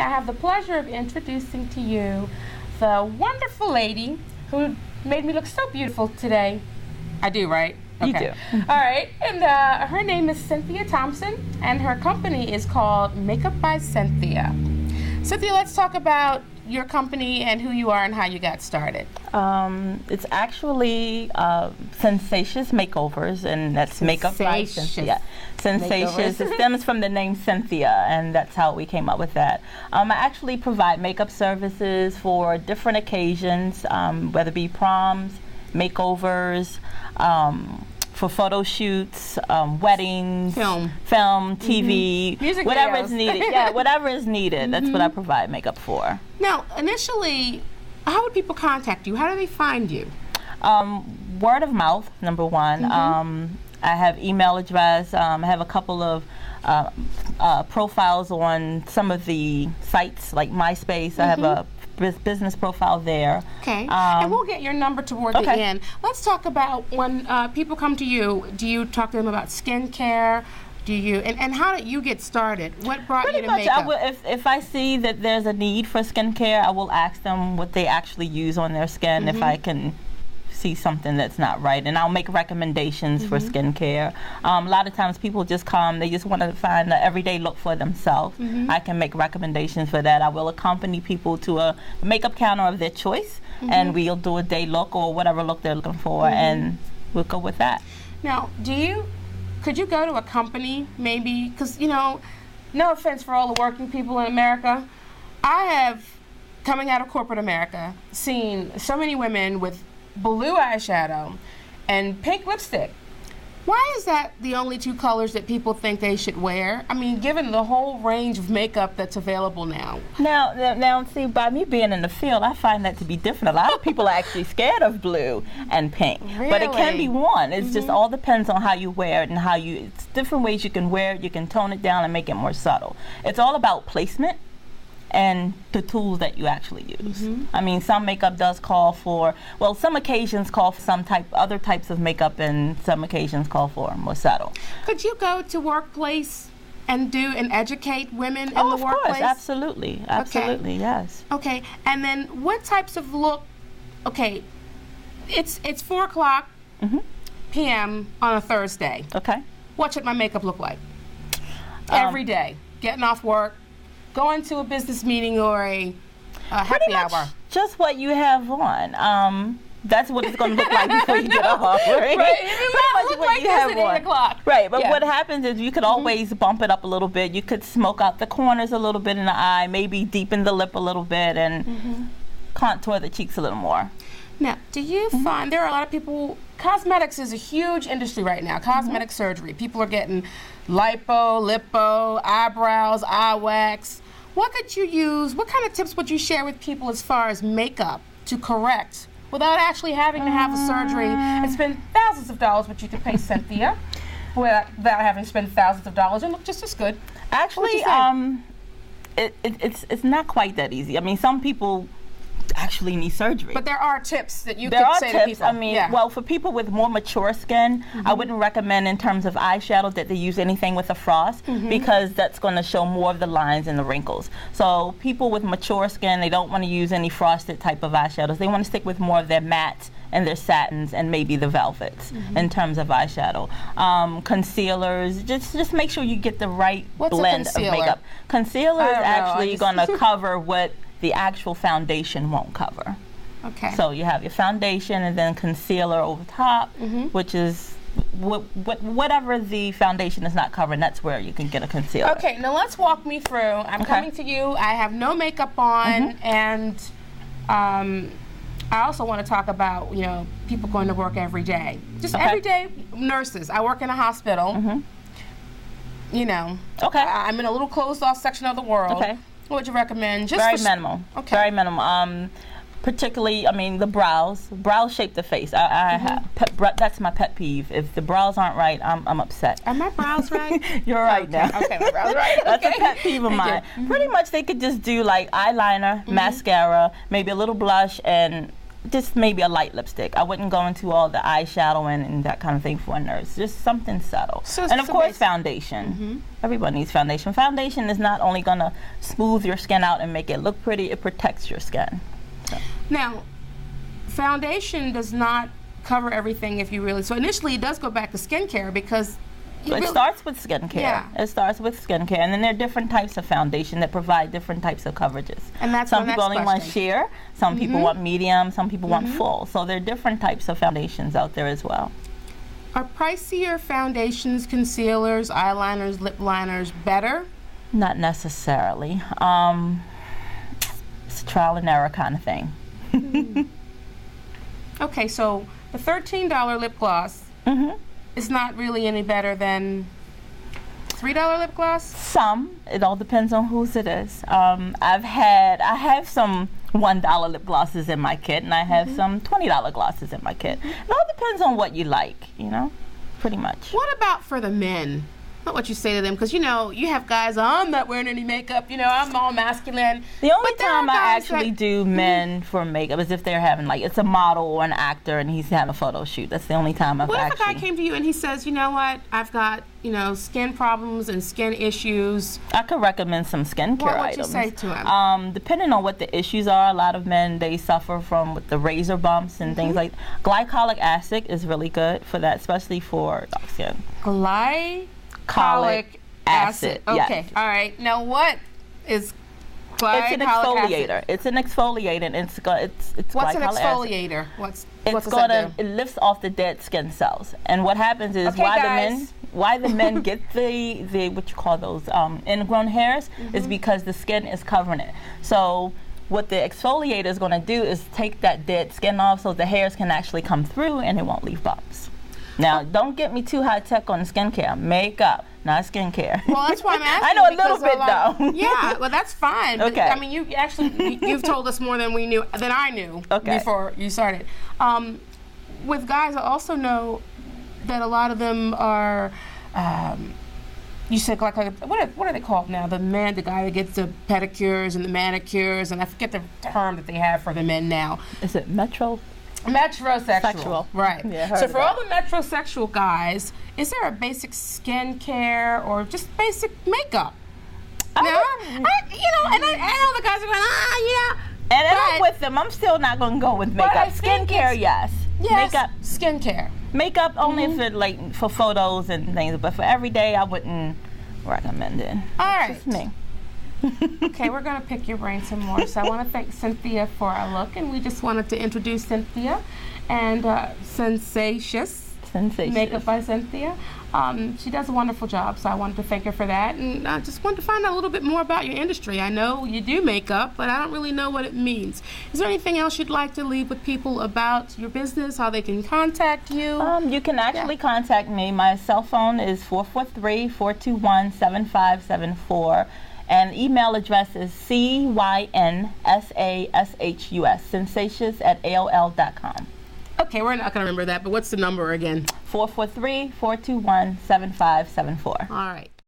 I have the pleasure of introducing to you the wonderful lady who made me look so beautiful today. I do, right? Okay. You do. All right. And her name is Cynthia Thompson, and her company is called Makeup by Cynthia. Cynthia, let's talk about your company and who you are and how you got started. It's actually Sensacious Makeovers, and that's Makeup by Cynthia. Sensacious. It stems from the name Cynthia, and that's how we came up with that. I actually provide makeup services for different occasions, whether it be proms, makeovers, for photo shoots, weddings, film, TV, music whatever videos. is needed. Yeah, whatever is needed. That's what I provide makeup for. Now, initially, how would people contact you? How do they find you? Word of mouth, number one. I have email address. I have a couple of profiles on some of the sites, like MySpace. I have a business profile there. Okay, and we'll get your number toward the end. Let's talk about when people come to you, do you talk to them about skincare? Do you, and how did you get started? What brought you to makeup? If I see that there's a need for skincare, I will ask them what they actually use on their skin, if I can see something that's not right, and I'll make recommendations for skincare. A lot of times people just come, they just want to find an everyday look for themselves. I can make recommendations for that. I will accompany people to a makeup counter of their choice, and we'll do a day look or whatever look they're looking for, and we'll go with that. Now, could you go to a company maybe, because no offense for all the working people in America, I have, coming out of corporate America, seen so many women with blue eyeshadow and pink lipstick. Why is that the only two colors that people think they should wear? I mean, given the whole range of makeup that's available now. Now, see, by me being in the field, I find that to be different. A lot of people are actually scared of blue and pink, but it can be worn. It's just all depends on how you wear it and it's different ways you can wear it. You can tone it down and make it more subtle. It's all about placement and the tools that you actually use. I mean, some makeup does call for, some occasions call for other types of makeup, and some occasions call for more subtle. Could you go to workplace and educate women in the workplace? Of course, absolutely, yes. Okay, and then what types of look? Okay, it's 4:00 p.m. on a Thursday. Okay. What should my makeup look like? Every day, getting off work, going to a business meeting or a happy hour. Just what you have on. That's what it's going to look like before you get off, right? It might look like this at 8 o'clock. Right, but what happens is you could always bump it up a little bit. You could smoke out the corners a little bit in the eye, maybe deepen the lip a little bit, and contour the cheeks a little more. Now, do you find there are a lot of people, cosmetics is a huge industry right now, cosmetic surgery. People are getting lipo, eyebrows, eye wax. What could you use? What kind of tips would you share with people as far as makeup to correct without actually having to have a surgery and spend thousands of dollars, which you could pay Cynthia, without having to spend thousands of dollars and look just as good? Actually, it's not quite that easy. I mean, some people actually need surgery. But there are tips that you could say to people. I mean, for people with more mature skin, I wouldn't recommend in terms of eyeshadow that they use anything with a frost because that's going to show more of the lines and the wrinkles. So people with mature skin, they don't want to use any frosted type of eyeshadows. They want to stick with more of their mattes and their satins and maybe the velvets in terms of eyeshadow. Concealers, just make sure you get the right blend of makeup. Concealer is actually going to cover what the actual foundation won't cover. Okay. So you have your foundation and then concealer over top, which is whatever the foundation is not covering, that's where you can get a concealer. Okay, now let's walk me through. I'm coming to you. I have no makeup on, and I also want to talk about, people going to work every day. Just everyday nurses. I work in a hospital. I'm in a little closed off section of the world. Okay. What would you recommend? Just very minimal. Okay. Very minimal. Particularly, I mean, the brows. Brows shape the face. That's my pet peeve. If the brows aren't right, I'm upset. Are my brows right? You're right now. Okay, my brows right. That's a pet peeve of mine. Pretty much, they could just do like eyeliner, mascara, maybe a little blush, and just maybe a light lipstick. I wouldn't go into all the eyeshadow and that kind of thing for a nurse. Just something subtle. And of course, foundation. Everyone needs foundation. Foundation is not only going to smooth your skin out and make it look pretty, it protects your skin. So. Now, foundation does not cover everything if you really, so initially it does go back to skincare because it starts with skincare. Yeah. It starts with skincare, and then there are different types of foundation that provide different types of coverages. And that's some people only want sheer, some people want medium, some people want full. So there are different types of foundations out there as well. Are pricier foundations, concealers, eyeliners, lip liners better? Not necessarily. It's a trial and error kind of thing. Okay, so the $13 lip gloss. It's not really any better than $3 lip gloss? Some. It all depends on whose it is. I have some $1 lip glosses in my kit, and I have some $20 glosses in my kit. It all depends on what you like, you know, pretty much. What about for the men? Not what you say to them, because you know you have guys. I'm not wearing any makeup. You know, I'm all masculine. The only time I actually do men for makeup is if they're having it's a model or an actor and he's having a photo shoot. That's the only time I've actually. What if a guy came to you and he says, you know what, I've got skin problems and skin issues. I could recommend some skincare items. What would you say to him? Depending on what the issues are, a lot of men, they suffer from with the razor bumps and things like glycolic acid is really good for that, especially for dark skin. Glycolic acid. Okay. Yes. All right. Now, what is glycolic It's an exfoliator. acid? It's an exfoliator, and it's What's an exfoliator? It lifts off the dead skin cells. And what happens is why the men get the what you call those ingrown hairs is because the skin is covering it. So what the exfoliator is going to do is take that dead skin off so the hairs can actually come through and it won't leave bumps. Now, don't get me too high tech on skincare. Makeup, not skincare. Well, that's why I'm asking. I know a little bit though. Yeah, well, that's fine. But, okay. I mean, you've told us more than I knew before you started. With guys, I also know that a lot of them are. You said what are they called now? The guy that gets the pedicures and the manicures, and I forget the term that they have for the men now. Is it metrosexual. Right. Yeah, so for all the metrosexual guys, is there a basic skincare or just basic makeup? I know the guys are going, And I'm with them. I'm still not going to go with makeup. Skincare, yes. Makeup, skincare. Makeup only for photos and things, but for every day, I wouldn't recommend it. All right. Just me. Okay, we're going to pick your brain some more. So I want to thank Cynthia for our look, and we just wanted to introduce Cynthia and Sensacious Makeup by Cynthia. She does a wonderful job, so I wanted to thank her for that, and I just wanted to find out a little bit more about your industry. I know you do makeup, but I don't really know what it means. Is there anything else you'd like to leave with people about your business, how they can contact you? You can actually contact me. My cell phone is 443-421-7574. And email address is CYNSASHUS, sensacious@AOL.com. Okay, we're not going to remember that, but what's the number again? 443-421-7574. All right.